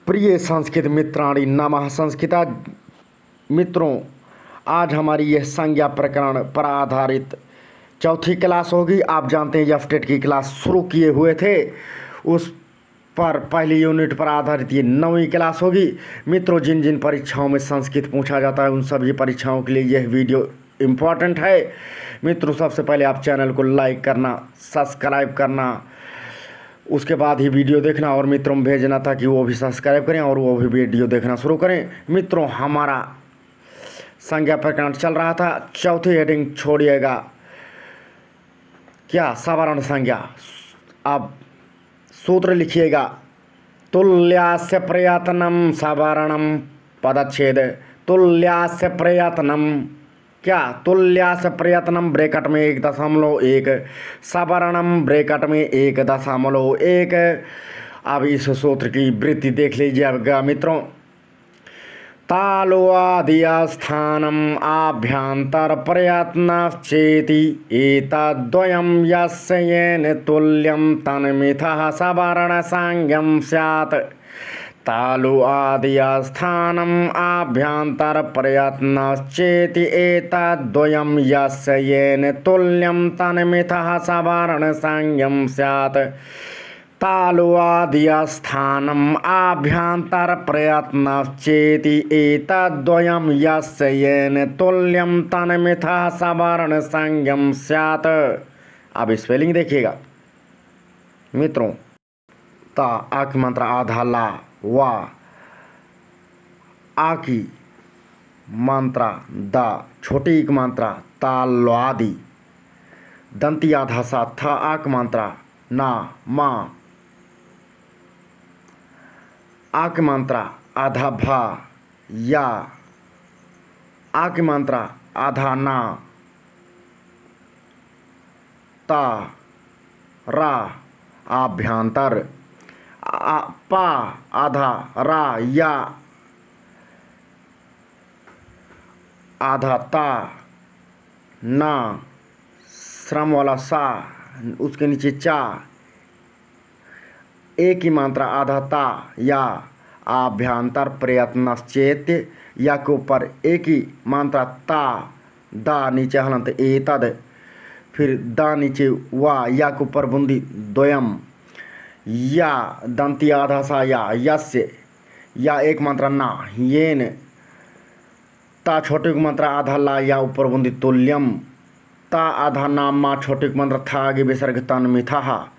प्रिय संस्कृत मित्राणि नमः। संस्कृता मित्रों, आज हमारी यह संज्ञा प्रकरण पर आधारित चौथी क्लास होगी। आप जानते हैं एफटेट की क्लास शुरू किए हुए थे, उस पर पहली यूनिट पर आधारित ये 9वीं क्लास होगी। मित्रों, जिन जिन परीक्षाओं में संस्कृत पूछा जाता है उन सभी परीक्षाओं के लिए यह वीडियो इम्पॉर्टेंट है। मित्रों, सबसे पहले आप चैनल को लाइक करना, सब्सक्राइब करना, उसके बाद ही वीडियो देखना और मित्रों में भेजना था कि वो भी सब्सक्राइब करें और वो भी वीडियो देखना शुरू करें। मित्रों, हमारा संज्ञा प्रकरण चल रहा था। चौथी हेडिंग छोड़िएगा, क्या सवर्ण संज्ञा। अब सूत्र लिखिएगा, तुल्यास्य प्रयत्नम सवर्णम पदच्छेद। तुल्यास्य प्रयत्नम, क्या तुल्यास्य प्रयत्नम ब्रैकेट में 1.1, सवर्णम ब्रैकेट में 1.1। अब इस सूत्र की वृत्ति देख लीजिएगा मित्रों। तालुवादिस्थानम आभ्यंतर प्रयत्नश्चेति एतद्द्वयं यस्य येन तुल्यं तन्मिथः सवर्ण संज्ञं स्यात्। तालुवादिस्थानम आभ्यंतर प्रयत्नश्चेति एतद्द्वयं यस्य येन तुल्यं तन्मिथः सवर्ण संज्ञं स्यात्। तालुवादिस्थानम आभ्यंतर प्रयत्नश्चेति एतद्द्वयं यस्य येन तुल्यं तन्मिथः सवर्ण संज्ञं स्यात्। अब स्पेलिंग देखिएगा मित्रों। ता आ की मात्रा आधा ला, वा आ की मात्रा दा, छोटी की मात्रा तालवादी, दंती आधा सा, था आ की मात्रा ना, मा, आ की मात्रा आधा भा, या, आ की मात्रा आधा ना, ता, रा, आभ्यंतर, पा आधा रा, या आधा ता, ना, श्रम वाला सा, उसके नीचे चा, ए की मात्रा आधा ता, या, आभ्यंतर प्रयत्नश्चेत, या के ऊपर ए की मात्रा ता, दा नीचे हलंत एतद, फिर दा नीचे वा, या के ऊपर बूंदी द्वयम, या दंती आधा सा, या यस्य, या एक मात्रा ना, येन, ता छोटे की मात्रा आधा ला, या ऊपर बूंदी तुल्यम, ता आधा ना, मा छोटे की मात्रा था, आगे विसर्ग तन मिथा,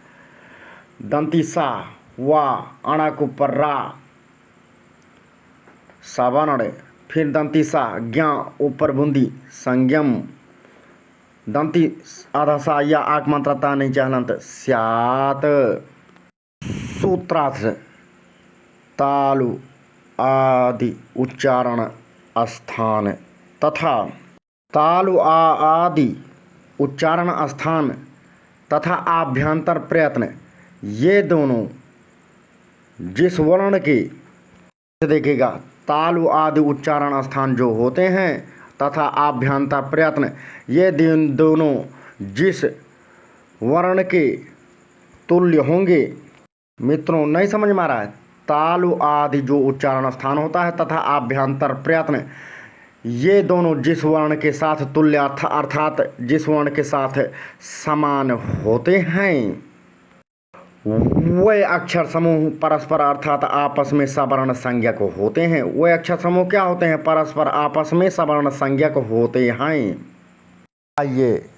दंती सा, वा, अणा के ऊपर रा, सवर्ण, फिर दंती सा, ज्ञा ऊपर बूंदी संज्ञम, दंती आधा सा, या आक मात्रा ता नहीं चाहलंत स्यात। सूत्रार्थ, तालु आदि उच्चारण स्थान तथा तालु आदि उच्चारण स्थान तथा आभ्यंतर प्रयत्न, ये दोनों जिस वर्ण के देखेगा, तालु आदि उच्चारण स्थान जो होते हैं तथा आभ्यंतर प्रयत्न, ये दोनों जिस वर्ण के तुल्य होंगे। मित्रों, नहीं समझ में आ रहा है? तालु आदि जो उच्चारण स्थान होता है तथा आभ्यंतर प्रयत्न, ये दोनों जिस वर्ण के साथ तुल्य अर्थात जिस वर्ण के साथ समान होते हैं, वे अक्षर समूह परस्पर अर्थात आपस में सवर्ण संज्ञक होते हैं। वे अक्षर समूह क्या होते हैं? परस्पर आपस में सवर्ण संज्ञक होते हैं। आइए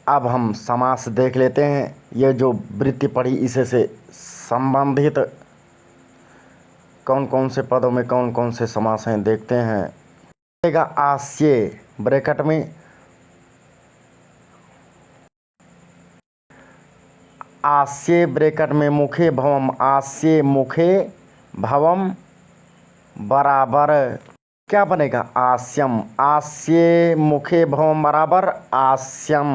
अब हम समास देख लेते हैं। ये जो वृत्ति पढ़ी इसे से संबंधित कौन कौन से पदों में कौन कौन से समास हैं देखते हैं। आस्य ब्रैकेट में आस्य ब्रैकेट में मुखे भवम, आस्य मुखे भवम बराबर क्या बनेगा? आस्यम। आस्य मुखे भवम बराबर आस्यम।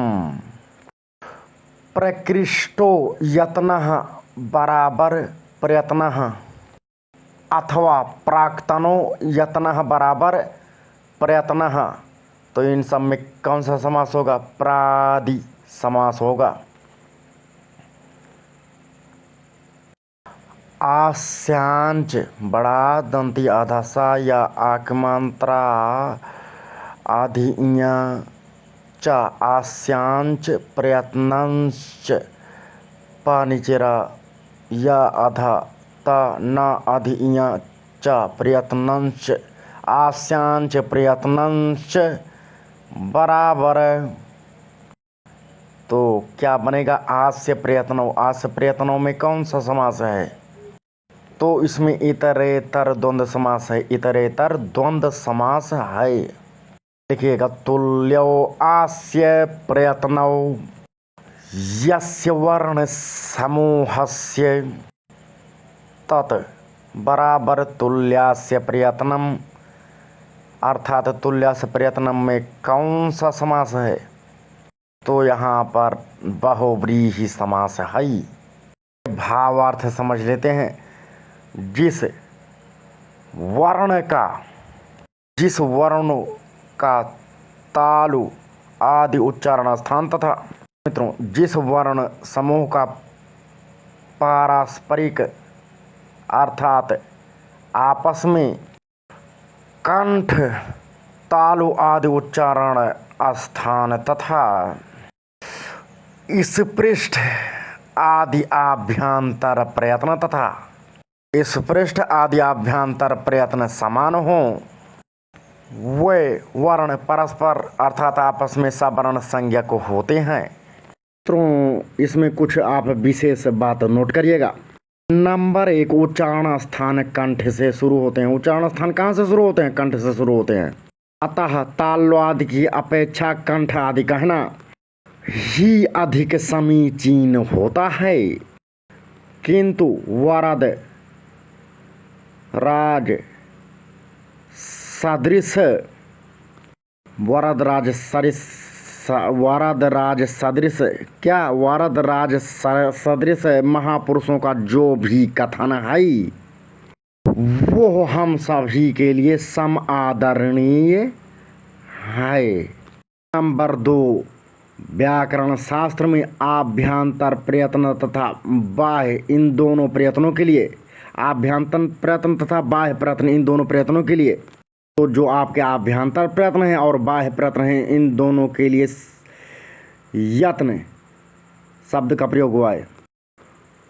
प्रकृष्टो यत्नः बराबर प्रयत्नः, अथवा प्राक्तनो यत्नः बराबर प्रयत्नः। तो इन सब में कौन सा समास होगा? प्रादि समास होगा। आस्यांच बड़ा दंती आधा सा या आकमांत्रा आधी इया च आस्यांच प्रयत्नंच पानिचेरा या आधा ता न आधी इया च प्रयत्नंच आस्यांच प्रयत्नंच बराबर। तो क्या बनेगा? आस्य प्रयत्नों। आस्य प्रयत्नों में कौन सा समास है? तो इसमें इतरेतर द्वंद्व समास है। इतरेतर द्वंद्व समास है। देखिएगा, तुल्यो आस्य प्रयत्नौ यस्य वर्ण समूहस्य तत् बराबर तुल्यास्य प्रयत्नम। अर्थात तुल्यास्य प्रयत्नम में कौन सा समास है? तो यहाँ पर बहुव्रीहि समास है। भावार्थ समझ लेते हैं। जिस वर्ण का तालु आदि उच्चारण स्थान तथा मित्रों जिस वर्ण समूह का पारस्परिक अर्थात आपस में कंठ तालु आदि उच्चारण स्थान तथा स्पृष्ट आदि आभ्यंतर प्रयत्न तथा स्पृष्ट आदि आभ्यंतर प्रयत्न समान हो, वे वर्ण परस्पर अर्थात आपस में सवर्ण संज्ञक होते हैं। तो इसमें कुछ आप विशेष बात नोट करिएगा। नंबर 1, उच्चारण स्थान कंठ से शुरू होते हैं। उच्चारण स्थान कहाँ से शुरू होते हैं? कंठ से शुरू होते हैं। अतः ताल आदि की अपेक्षा कंठ आदि कहना ही अधिक समीचीन होता है। किंतु वरद राज सदृश महापुरुषों का जो भी कथन है वो हम सभी के लिए सम आदरणीय है। नंबर 2, व्याकरण शास्त्र में आभ्यंतर प्रयत्न तथा बाह्य इन दोनों प्रयत्नों के लिए, आभ्यंतर प्रयत्न तथा बाह्य प्रयत्न इन दोनों प्रयत्नों के लिए, तो जो आपके आभ्यंतर प्रयत्न हैं और बाह्य प्रयत्न हैं इन दोनों के लिए यत्न शब्द का प्रयोग हुआ है।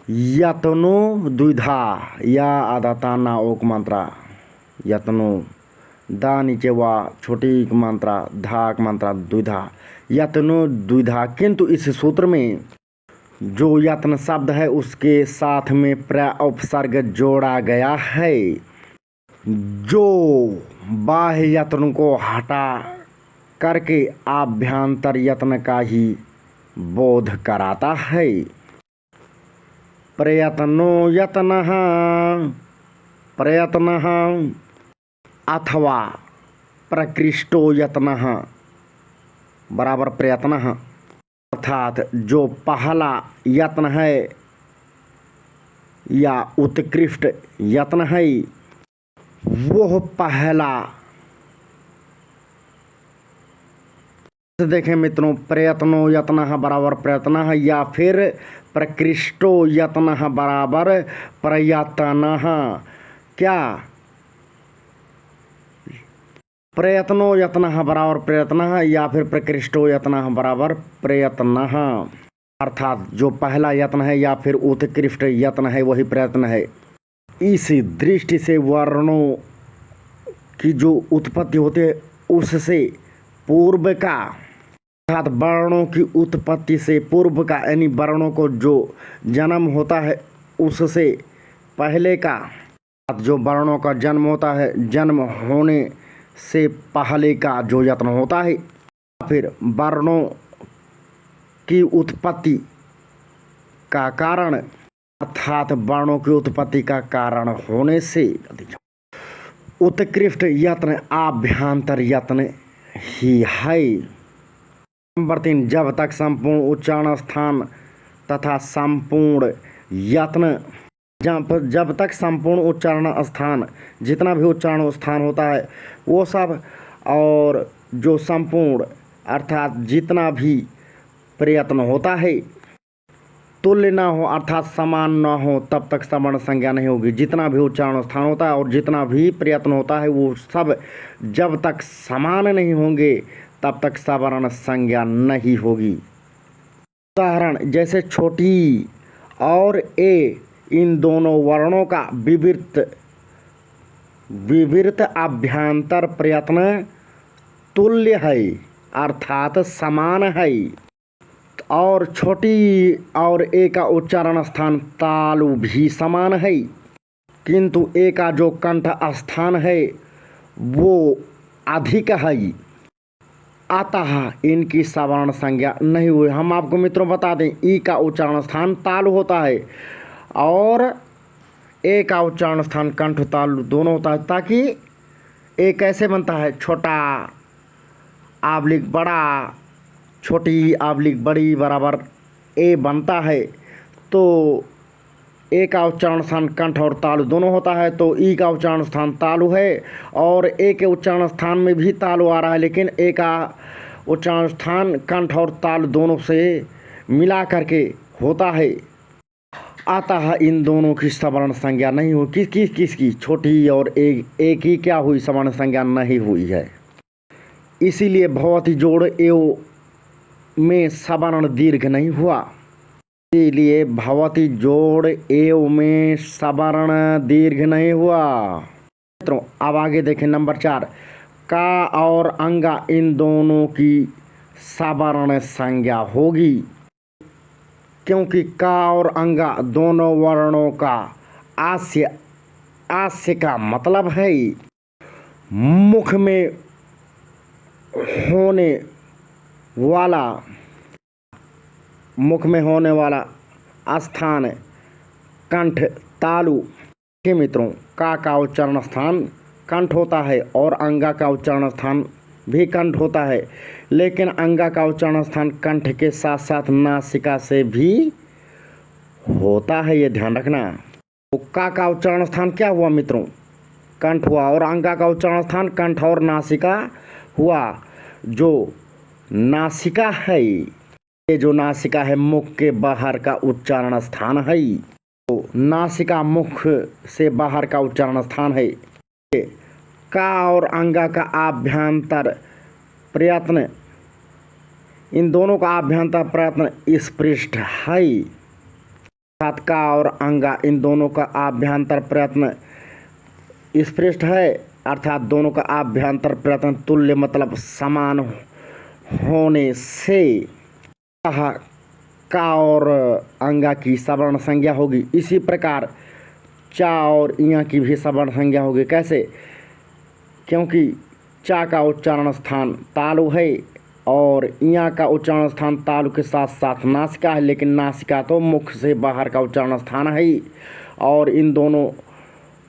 यत्नो द्विधा या आधाता ना ओक मात्रा यत्नो दा नीचे वा छोटी मात्रा धाक मात्रा द्विधा यत्नो द्विधा। किंतु इस सूत्र में जो यत्न शब्द है उसके साथ में उपसर्ग जोड़ा गया है जो बाह्य यत्न को हटा करके आभ्यंतर यत्न का ही बोध कराता है। प्रयत्नो यत्नः प्रयत्नः अथवा प्रकृष्टो यत्नः बराबर प्रयत्नः। अर्थात जो पहला यत्न है या उत्कृष्ट यत्न है वो पहला। देखें मित्रों, प्रयत्नो यत्नः बराबर प्रयत्नः या फिर प्रकृष्टो यत्नः बराबर प्रयत्नः। क्या प्रयत्नो यत्नः बराबर प्रयत्नः या फिर प्रकृष्टो यत्नः बराबर प्रयत्नः। अर्थात जो पहला यत्न है या फिर उत्कृष्ट यत्न है वही प्रयत्न है। इस दृष्टि से वर्णों की जो उत्पत्ति होती है उससे पूर्व का, अर्थात वर्णों की उत्पत्ति से पूर्व का यानी वर्णों को जो जन्म होता है उससे पहले का, जो वर्णों का जन्म होता है जन्म होने से पहले का जो यत्न होता है, फिर वर्णों की उत्पत्ति का कारण अर्थात वर्णों की उत्पत्ति का कारण होने से उत्कृष्ट यत्न आभ्यंतर यत्न ही है। नंबर 3, जब तक संपूर्ण उच्चारण स्थान तथा संपूर्ण यत्न, जब तक संपूर्ण उच्चारण स्थान जितना भी उच्चारण स्थान होता है वो सब और जो संपूर्ण अर्थात जितना भी प्रयत्न होता है तुल्य ना हो अर्थात समान ना हो तब तक सवर्ण संज्ञा नहीं होगी। जितना भी उच्चारण स्थान होता है और जितना भी प्रयत्न होता है वो सब जब तक समान नहीं होंगे तब तक सवर्ण संज्ञा नहीं होगी। उदाहरण जैसे छोटी और ए इन दोनों वर्णों का विवृत अभ्यांतर प्रयत्न तुल्य है अर्थात समान है। और छोटी और ए का उच्चारण स्थान तालु भी समान है, किंतु ए का जो कंठ स्थान है वो अधिक है, अतः इनकी सवर्ण संज्ञा नहीं हुई। हम आपको मित्रों बता दें, ई का उच्चारण स्थान तालु होता है और ए का उच्चारण स्थान कंठ तालु दोनों होता है, ताकि ए कैसे बनता है, छोटा आबलिक बड़ा, छोटी आबलिक बड़ी बराबर ए बनता है। तो ए का उच्चारण स्थान कंठ और तालु दोनों होता है, तो ई का उच्चारण स्थान तालु है और ए के उच्चारण स्थान में भी तालु आ रहा है, लेकिन ए का उच्चारण स्थान कंठ और तालु दोनों से मिला करके होता है, अतः इन दोनों की सवर्ण संज्ञा नहीं हुई। किसकी छोटी और ए की क्या हुई, सवर्ण संज्ञा नहीं हुई है। इसीलिए भवति जोड़ एव में सवर्ण दीर्घ नहीं हुआ। इसीलिए भवति जोड़ एव में सवर्ण दीर्घ नहीं हुआ। मित्रों अब आगे देखें नंबर 4, का और अंगा इन दोनों की सवर्ण संज्ञा होगी, क्योंकि का और अंगा दोनों वर्णों का आस्य का मतलब है मुख में होने वाला स्थान कंठ तालु के। मित्रों का उच्चारण स्थान कंठ होता है और अंगा का उच्चारण स्थान भी कंठ होता है, लेकिन अंगा का उच्चारण स्थान कंठ के साथ साथ नासिका से भी होता है, ये ध्यान रखना। तो का उच्चारण स्थान क्या हुआ मित्रों, कंठ हुआ, और अंगा का उच्चारण स्थान कंठ और नासिका हुआ। जो नासिका है, ये जो नासिका है मुख के बाहर का उच्चारण स्थान है, तो नासिका मुख से बाहर का उच्चारण स्थान है। का और अंगा का आभ्यंतर प्रयत्न, इन दोनों का आभ्यंतर प्रयत्न स्पृष्ट है, अर्थात का और अंगा इन दोनों का आभ्यंतर प्रयत्न स्पृष्ट है, अर्थात दोनों का आभ्यंतर प्रयत्न तुल्य मतलब समान होने से का और अंगा की सवर्ण संज्ञा होगी। इसी प्रकार चा और इया की भी सवर्ण संज्ञा होगी। कैसे, क्योंकि चा का उच्चारण स्थान तालु है और इया का उच्चारण स्थान तालु के साथ साथ नासिका है, लेकिन नासिका तो मुख से बाहर का उच्चारण स्थान है और इन दोनों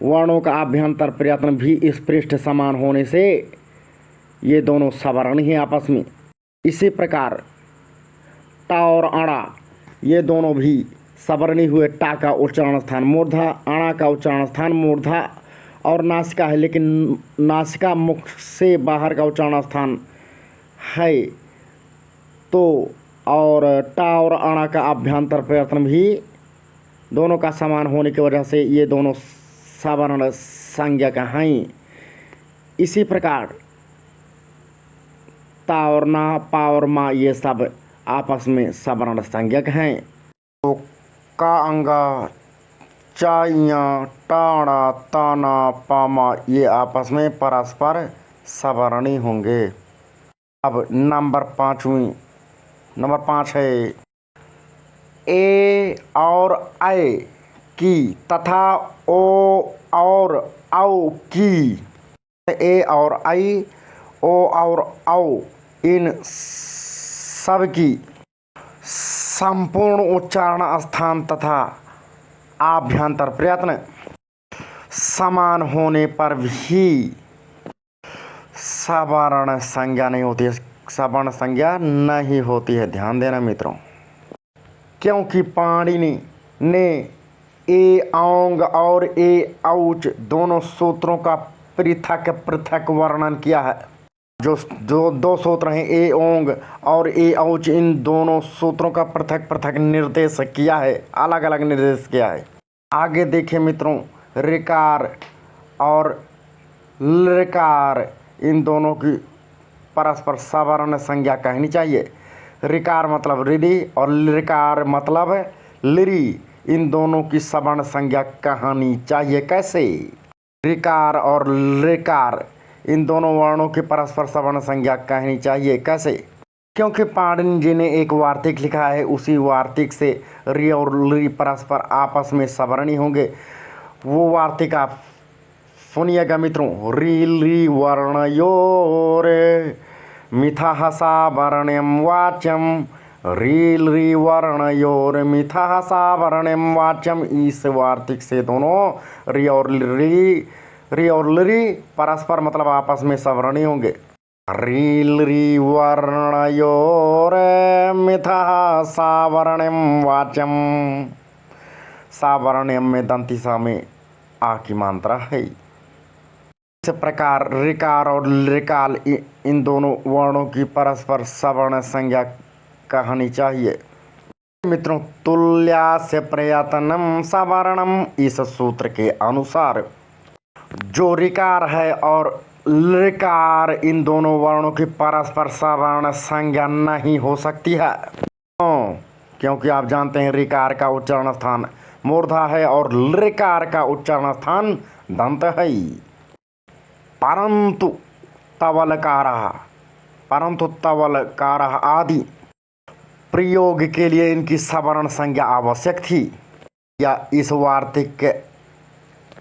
वर्णों का आभ्यंतर प्रयत्न भी स्पृष्ट समान होने से ये दोनों सवर्ण ही आपस में। इसी प्रकार टा और अणा ये दोनों भी सवर्ण ही हुए। टा का उच्चारण स्थान मूर्धा, अणा का उच्चारण स्थान मूर्धा और नासिका है, लेकिन नासिका मुख से बाहर का उच्चारण स्थान है, तो और टा और अणा का आभ्यंतर प्रयत्न भी दोनों का समान होने की वजह से ये दोनों सवर्ण संज्ञा का हैं। इसी प्रकार ता और ना, पा और मा ये सब आपस में सवर्ण संज्ञक हैं। तो का अंगा, चाइया, टाणा, ताना, पामा ये आपस में परस्पर सवर्णी होंगे। अब नंबर 5 है ए और ऐ की तथा ओ और औ की। ए और ऐ, ओ और औ इन सब की संपूर्ण उच्चारण स्थान तथा आभ्यंतर प्रयत्न समान होने पर भी सवर्ण संज्ञा नहीं होती है, सवर्ण संज्ञा नहीं होती है। ध्यान देना मित्रों, क्योंकि पाणिनि ने ए औंग और ए औच दोनों सूत्रों का पृथक पृथक वर्णन किया है। जो जो दो सूत्र हैं ए ओंग और ए औच, इन दोनों सूत्रों का पृथक पृथक निर्देश किया है, अलग अलग निर्देश किया है। आगे देखिए मित्रों, ऋकार और लृकार, इन दोनों की परस्पर सवर्ण संज्ञा कहनी चाहिए। ऋकार मतलब रिधि और लृकार मतलब लिरी, इन दोनों की सवर्ण संज्ञा कहनी चाहिए। कैसे? ऋकार और लृकार, इन दोनों वर्णों की परस्पर सवर्ण संज्ञा कहनी चाहिए। कैसे? क्योंकि पाणिनि जी ने एक वार्तिक लिखा है, उसी वार्तिक से रि और लृ परस्पर आपस में सवर्णी होंगे। वो वार्तिक आप सुनिएगा मित्रों। रि लृ वर्णयोर मिथः सावर्ण्यं वाच्यम, रि लृ वर्णयोर मिथः सावर्ण्यं वाच्यम। इस वार्तिक से दोनों रि और लृ परस्पर मतलब आपस में सवर्णी होंगे। रि लृ वर्णयोर मिथः सावर्ण्यं वाच्यम, सावर्ण्यम में दंतिसा में आ की मात्रा है। इस प्रकार ऋकार और लृकार, इन दोनों वर्णों की परस्पर सवर्ण संज्ञा कहनी चाहिए। मित्रों, तुल्यास्य प्रयत्नम सवर्णम, इस सूत्र के अनुसार जो ऋकार है और लृकार, इन दोनों वर्णों की परस्पर सवर्ण संज्ञा नहीं हो सकती है। क्योंकि आप जानते हैं ऋकार का उच्चारण स्थान मूर्धा है और लृकार का उच्चारण स्थान दंत है। परंतु तवलकारः आदि प्रयोग के लिए इनकी सवर्ण संज्ञा आवश्यक थी, या इस वार्तिक के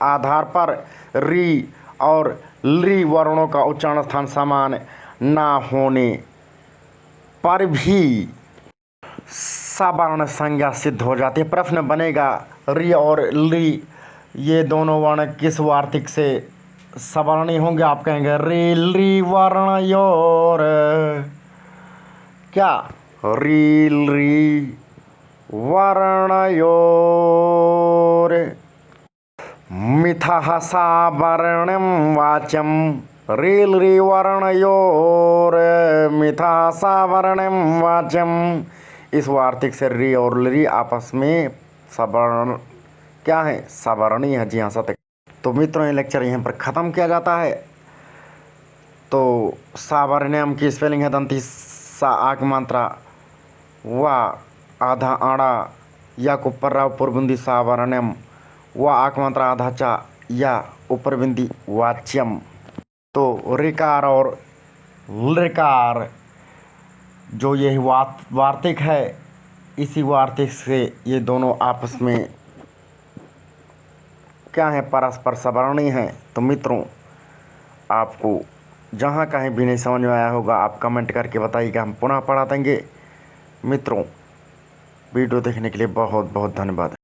आधार पर रि और लृ वर्णों का उच्चारण स्थान समान ना होने पर भी सवर्ण संज्ञा सिद्ध हो जाती है। प्रश्न बनेगा, रि और लृ ये दोनों वर्ण किस वार्तिक से सवर्णी होंगे? आप कहेंगे रि लृ वर्णयोर, क्या? रि लृ वर्णयोर मिथः सावर्ण्यं वाच्यम, रि लृ वर्णयोर मिथः सावर्ण्यं वाच्यम। इस वार्तिक से रि और लृ आपस में सवर्ण क्या है? सवर्णी है। जी हाँ, सत्य। तो मित्रों, ये लेक्चर यहाँ पर ख़त्म किया जाता है। तो सावर्ण्यम की स्पेलिंग है दंती सा आ की मात्रा व आधा आड़ा या को पर्रा ऊपर बिंदी सावर्ण्यम, व आ की मात्रा आधा चा या ऊपर बिंदी वाच्यम। तो ऋकार और लृकार जो यही वार्तिक है, इसी वार्तिक से ये दोनों आपस में क्या है? परस्पर सवर्णी हैं। तो मित्रों, आपको जहाँ कहीं भी नहीं समझ में आया होगा, आप कमेंट करके बताइएगा, हम पुनः पढ़ा देंगे। मित्रों, वीडियो देखने के लिए बहुत बहुत धन्यवाद।